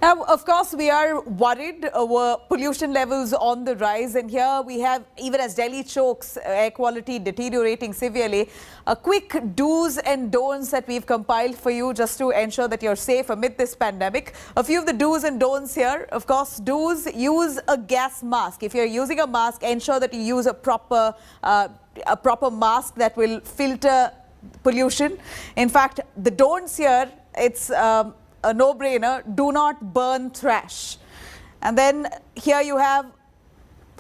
Now, of course, we are worried over pollution levels on the rise. And here we have, even as Delhi chokes, air quality deteriorating severely, a quick do's and don'ts that we've compiled for you just to ensure that you're safe amid this pandemic. A few of the do's and don'ts here. Of course, do's: use a gas mask. If you're using a mask, ensure that you use a proper mask that will filter pollution. In fact, the don'ts here, it's a no-brainer: do not burn trash. And then here you have,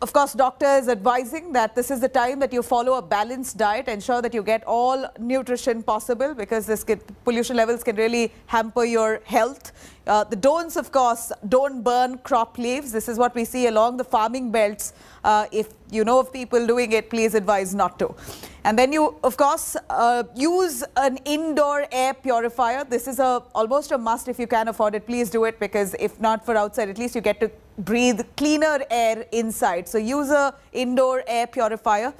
of course, doctors advising that this is the time that you follow a balanced diet, ensure that you get all nutrition possible, because pollution levels can really hamper your health. The don'ts, of course: don't burn crop leaves. This is what we see along the farming belts. If you know of people doing it, please advise not to. And then you, of course, use an indoor air purifier. This is almost a must. If you can afford it, please do it, because if not for outside, at least you get to breathe cleaner air inside. So use an indoor air purifier.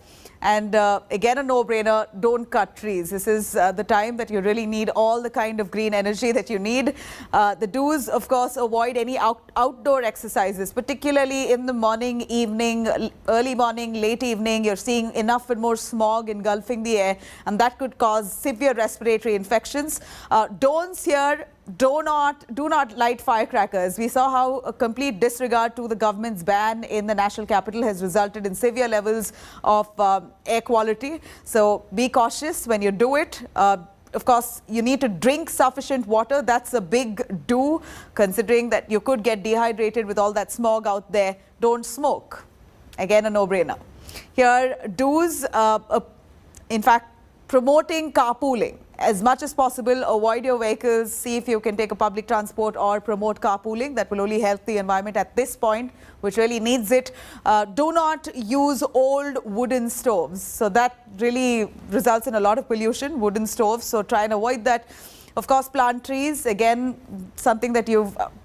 And again, a no-brainer: don't cut trees. This is the time that you really need all the kind of green energy that you need. The do's, of course: avoid any outdoor exercises, particularly in the morning, evening, early morning, late evening. You're seeing enough and more smog engulfing the air, and that could cause severe respiratory infections. Don'ts here: do not light firecrackers. We saw how a complete disregard to the government's ban in the national capital has resulted in severe levels of air quality. So be cautious when you do it. Of course, you need to drink sufficient water. That's a big do, considering that you could get dehydrated with all that smog out there. Don't smoke. Again, a no-brainer. Here, do's: in fact, promoting carpooling. As much as possible, avoid your vehicles. See if you can take a public transport or promote carpooling. That will only help the environment at this point, which really needs it. Do not use old wooden stoves. So that really results in a lot of pollution, wooden stoves. So try and avoid that. Of course, plant trees. Again, something that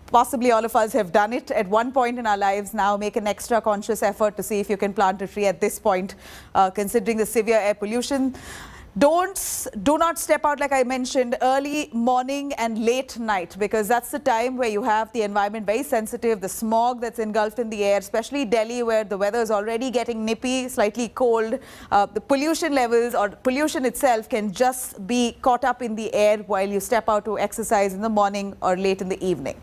possibly all of us have done it at one point in our lives. Now make an extra conscious effort to see if you can plant a tree at this point, considering the severe air pollution. Don'ts: do not step out, like I mentioned, early morning and late night, because that's the time where you have the environment very sensitive, the smog that's engulfed in the air, especially Delhi, where the weather is already getting nippy, slightly cold. The pollution levels, or pollution itself, can just be caught up in the air while you step out to exercise in the morning or late in the evening.